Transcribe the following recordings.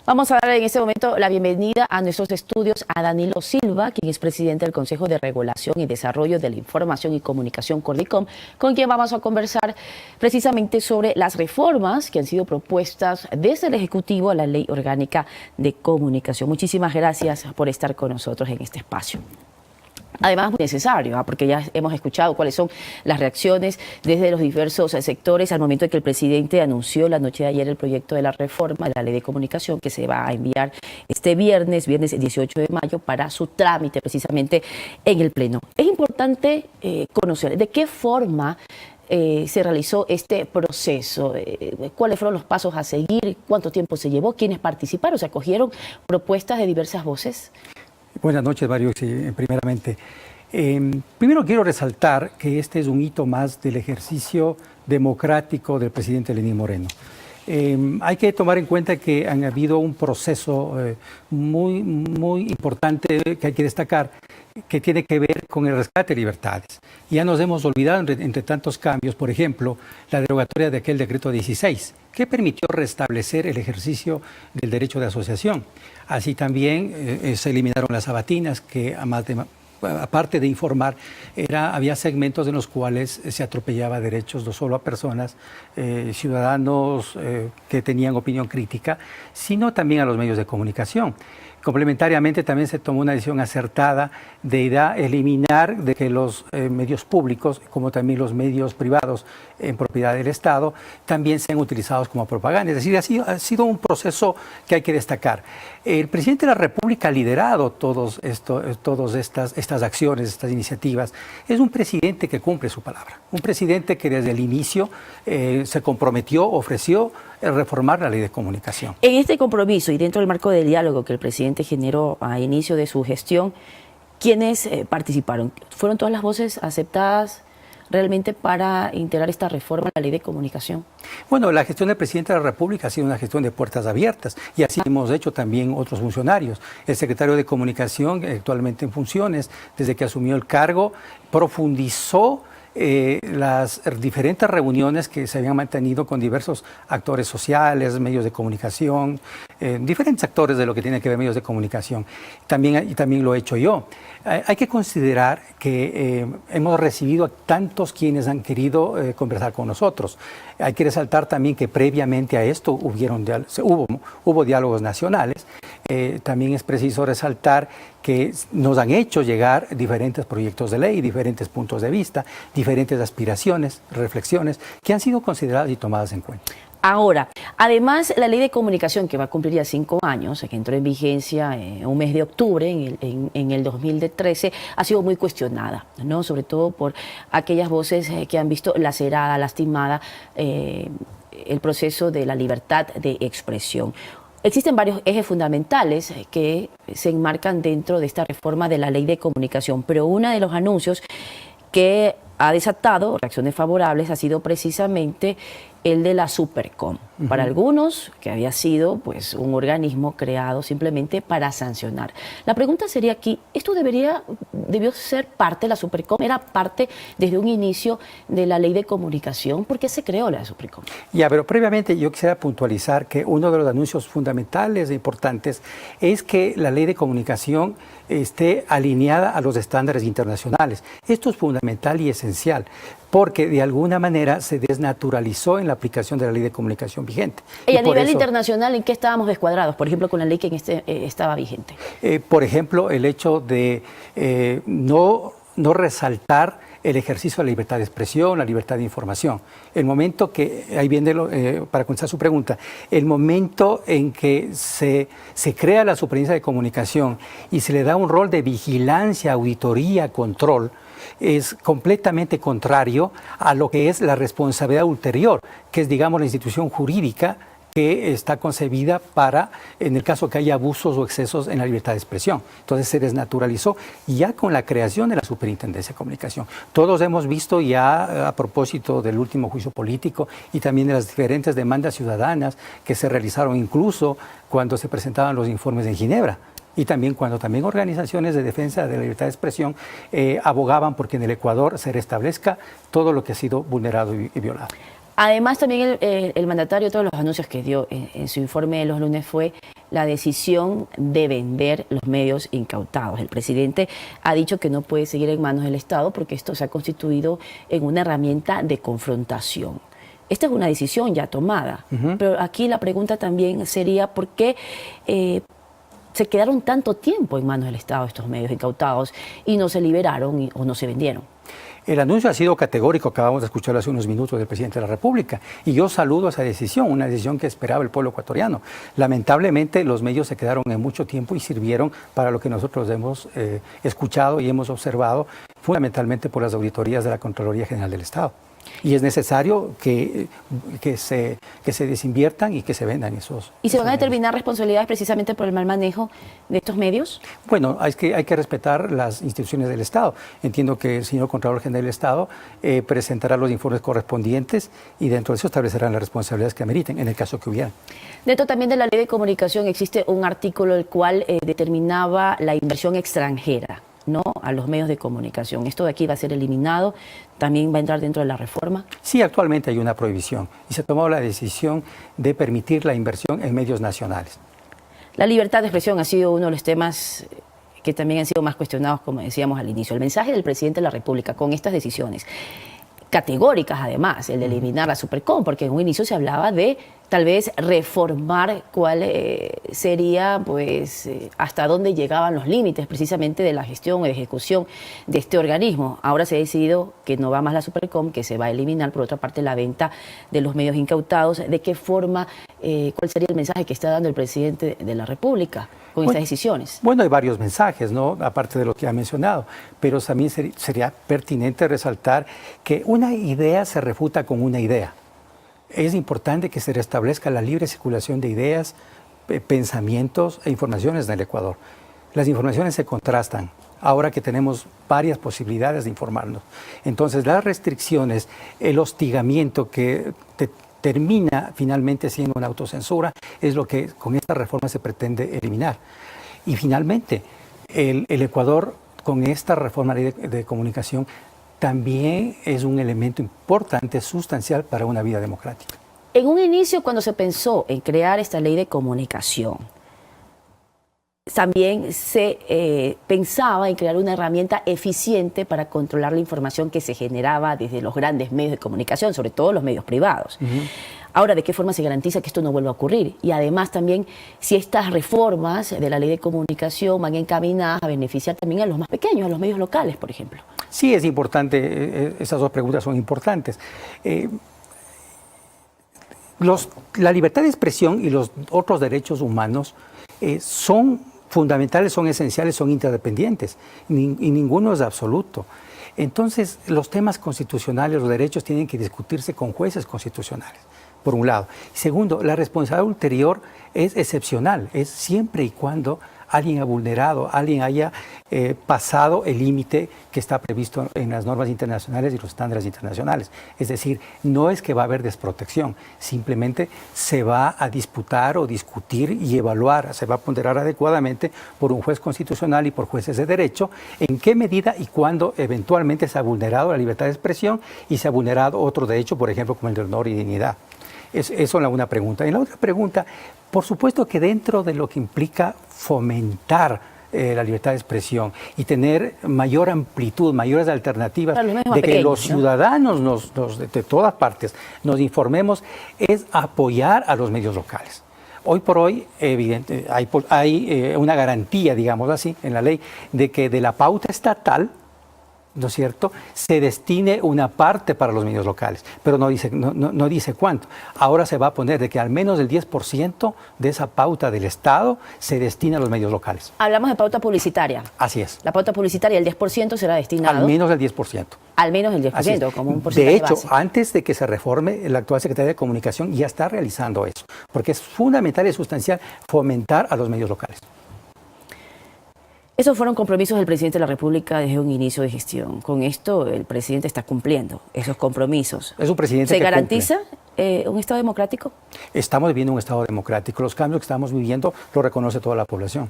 Vamos a dar en este momento la bienvenida a nuestros estudios a Danilo Silva, quien es presidente del Consejo de Regulación y Desarrollo de la Información y Comunicación Cordicom, con quien vamos a conversar precisamente sobre las reformas que han sido propuestas desde el Ejecutivo a la Ley Orgánica de Comunicación. Muchísimas gracias por estar con nosotros en este espacio. Además, muy necesario, porque ya hemos escuchado cuáles son las reacciones desde los diversos sectores al momento de que el presidente anunció la noche de ayer el proyecto de la reforma de la Ley de Comunicación que se va a enviar este viernes 18 de mayo, para su trámite precisamente en el Pleno. Es importante conocer de qué forma se realizó este proceso, cuáles fueron los pasos a seguir, cuánto tiempo se llevó, quiénes participaron, se acogieron propuestas de diversas voces. Buenas noches, Mario. Primeramente, primero quiero resaltar que este es un hito más del ejercicio democrático del presidente Lenín Moreno. Hay que tomar en cuenta que han habido un proceso muy importante que hay que destacar, que tiene que ver con el rescate de libertades. Ya nos hemos olvidado entre tantos cambios, por ejemplo, la derogatoria de aquel decreto 16, que permitió restablecer el ejercicio del derecho de asociación. Así también se eliminaron las sabatinas, que aparte de informar, había segmentos en los cuales se atropellaba derechos no solo a personas, ciudadanos que tenían opinión crítica, sino también a los medios de comunicación. Complementariamente también se tomó una decisión acertada de eliminar de que los medios públicos, como también los medios privados en propiedad del Estado, también sean utilizados como propaganda. Es decir, ha sido un proceso que hay que destacar. El presidente de la República ha liderado todas estas acciones, estas iniciativas. Es un presidente que cumple su palabra, un presidente que desde el inicio se comprometió, ofreció reformar la Ley de Comunicación. En este compromiso y dentro del marco del diálogo que el presidente generó a inicio de su gestión, ¿quiénes participaron? ¿Fueron todas las voces aceptadas realmente para integrar esta reforma a la Ley de Comunicación? Bueno, la gestión del presidente de la República ha sido una gestión de puertas abiertas, y así hemos hecho también otros funcionarios. El secretario de Comunicación, actualmente en funciones, desde que asumió el cargo, profundizó las diferentes reuniones que se habían mantenido con diversos actores sociales, medios de comunicación, diferentes actores de lo que tiene que ver medios de comunicación. También lo he hecho yo. Hay que considerar que hemos recibido a tantos quienes han querido conversar con nosotros. Hay que resaltar también que previamente a esto hubo diálogos nacionales. También es preciso resaltar que nos han hecho llegar diferentes proyectos de ley, diferentes puntos de vista, diferentes aspiraciones, reflexiones, que han sido consideradas y tomadas en cuenta. Ahora, además, la Ley de Comunicación, que va a cumplir ya 5 años, que entró en vigencia un mes de octubre en el 2013, ha sido muy cuestionada, ¿no? Sobre todo por aquellas voces que han visto lacerada, lastimada el proceso de la libertad de expresión. Existen varios ejes fundamentales que se enmarcan dentro de esta reforma de la Ley de Comunicación, pero uno de los anuncios que ha desatado reacciones favorables ha sido precisamente el de la Supercom. Para algunos, que había sido pues un organismo creado simplemente para sancionar. La pregunta sería aquí, ¿esto debió ser parte de la Supercom? ¿Era parte desde un inicio de la Ley de Comunicación? ¿Por qué se creó la Supercom? Ya, pero previamente yo quisiera puntualizar que uno de los anuncios fundamentales e importantes es que la Ley de Comunicación esté alineada a los estándares internacionales. Esto es fundamental y esencial, porque de alguna manera se desnaturalizó en la aplicación de la Ley de Comunicación vigente. Y a nivel internacional, ¿en qué estábamos descuadrados? Por ejemplo, con la ley que estaba vigente. Por ejemplo, el hecho de no resaltar el ejercicio de la libertad de expresión, la libertad de información. El momento que, ahí viene, para contestar su pregunta, el momento en que se crea la Superintendencia de Comunicación y se le da un rol de vigilancia, auditoría, control, es completamente contrario a lo que es la responsabilidad ulterior, que es, digamos, la institución jurídica que está concebida para, en el caso que haya abusos o excesos en la libertad de expresión. Entonces se desnaturalizó ya con la creación de la Superintendencia de Comunicación. Todos hemos visto ya, a propósito del último juicio político y también de las diferentes demandas ciudadanas que se realizaron incluso cuando se presentaban los informes en Ginebra, y también cuando organizaciones de defensa de la libertad de expresión abogaban porque en el Ecuador se restablezca todo lo que ha sido vulnerado y violado. Además, también el mandatario, todos los anuncios que dio en su informe de los lunes fue la decisión de vender los medios incautados. El presidente ha dicho que no puede seguir en manos del Estado porque esto se ha constituido en una herramienta de confrontación. Esta es una decisión ya tomada, pero aquí la pregunta también sería ¿por qué se quedaron tanto tiempo en manos del Estado estos medios incautados y no se liberaron o no se vendieron? El anuncio ha sido categórico, acabamos de escucharlo hace unos minutos del presidente de la República, y yo saludo esa decisión, una decisión que esperaba el pueblo ecuatoriano. Lamentablemente los medios se quedaron en mucho tiempo y sirvieron para lo que nosotros hemos escuchado y hemos observado, fundamentalmente por las auditorías de la Contraloría General del Estado. Y es necesario que se desinviertan y que se vendan esos. ¿Y se van a medios. determinar responsabilidades precisamente por el mal manejo de estos medios? Bueno, hay que respetar las instituciones del Estado. Entiendo que el señor Contralor General del Estado presentará los informes correspondientes y dentro de eso establecerán las responsabilidades que ameriten, en el caso que hubiera. Dentro también de la Ley de Comunicación existe un artículo el cual determinaba la inversión extranjera, ¿no?, a los medios de comunicación. Esto de aquí va a ser eliminado, también va a entrar dentro de la reforma. Sí, actualmente hay una prohibición y se ha tomado la decisión de permitir la inversión en medios nacionales. La libertad de expresión ha sido uno de los temas que también han sido más cuestionados, como decíamos al inicio. El mensaje del presidente de la República con estas decisiones, categóricas además, el de eliminar la Supercom, porque en un inicio se hablaba de tal vez reformar cuál sería, pues, hasta dónde llegaban los límites precisamente de la gestión o de ejecución de este organismo. Ahora se ha decidido que no va más la Supercom, que se va a eliminar, por otra parte, la venta de los medios incautados. ¿De qué forma, cuál sería el mensaje que está dando el presidente de la República con estas decisiones? Bueno, hay varios mensajes, ¿no?, aparte de lo que ha mencionado, pero también sería pertinente resaltar que una idea se refuta con una idea. Es importante que se restablezca la libre circulación de ideas, pensamientos e informaciones en el Ecuador. Las informaciones se contrastan ahora que tenemos varias posibilidades de informarnos. Entonces, las restricciones, el hostigamiento que termina finalmente siendo una autocensura, es lo que con esta reforma se pretende eliminar. Y finalmente, el Ecuador, con esta reforma de comunicación, también es un elemento importante, sustancial para una vida democrática. En un inicio, cuando se pensó en crear esta ley de comunicación, también se pensaba en crear una herramienta eficiente para controlar la información que se generaba desde los grandes medios de comunicación, sobre todo los medios privados. Ahora, ¿de qué forma se garantiza que esto no vuelva a ocurrir? Y además también, si estas reformas de la ley de comunicación van encaminadas a beneficiar también a los más pequeños, a los medios locales, por ejemplo. Sí, es importante, esas dos preguntas son importantes. La libertad de expresión y los otros derechos humanos son fundamentales, son esenciales, son interdependientes, y ninguno es absoluto. Entonces, los temas constitucionales, los derechos tienen que discutirse con jueces constitucionales, por un lado. Segundo, la responsabilidad ulterior es excepcional, es siempre y cuando alguien ha vulnerado, alguien haya pasado el límite que está previsto en las normas internacionales y los estándares internacionales. Es decir, no es que va a haber desprotección, simplemente se va a disputar o discutir y evaluar, se va a ponderar adecuadamente por un juez constitucional y por jueces de derecho en qué medida y cuándo eventualmente se ha vulnerado la libertad de expresión y se ha vulnerado otro derecho, por ejemplo, como el de honor y dignidad. Eso es una pregunta. Y la otra pregunta, por supuesto que dentro de lo que implica fomentar la libertad de expresión y tener mayor amplitud, mayores alternativas de que los ciudadanos de todas partes nos informemos, es apoyar a los medios locales. Hoy por hoy, evidente, hay una garantía, digamos así, en la ley, de que de la pauta estatal, ¿no es cierto?, se destine una parte para los medios locales, pero no dice cuánto. Ahora se va a poner de que al menos el 10% de esa pauta del Estado se destina a los medios locales. Hablamos de pauta publicitaria. Así es. La pauta publicitaria, el 10% será destinado. Al menos el 10%. Al menos el 10%, como un porcentaje base. De hecho, base. antes de que se reforme, la actual Secretaría de Comunicación ya está realizando eso, porque es fundamental y sustancial fomentar a los medios locales. Esos fueron compromisos del presidente de la República desde un inicio de gestión. Con esto, el presidente está cumpliendo esos compromisos. Es un presidente ¿Se que garantiza un Estado democrático? Estamos viviendo un Estado democrático. Los cambios que estamos viviendo lo reconoce toda la población.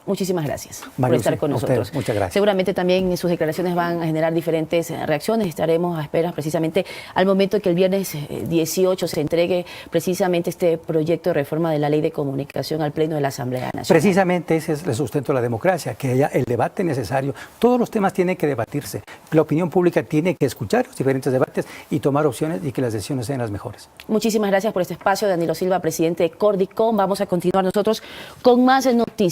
muchísimas gracias por María estar Lucía, con a nosotros. ustedes, muchas gracias. Seguramente también sus declaraciones van a generar diferentes reacciones. Estaremos a esperas precisamente al momento que el viernes 18 se entregue precisamente este proyecto de reforma de la Ley de Comunicación al Pleno de la Asamblea Nacional. Precisamente ese es el sustento de la democracia, que haya el debate necesario. Todos los temas tienen que debatirse. La opinión pública tiene que escuchar los diferentes debates y tomar opciones y que las decisiones sean las mejores. Muchísimas gracias por este espacio, Danilo Silva, presidente de Cordicom. Vamos a continuar nosotros con más noticias.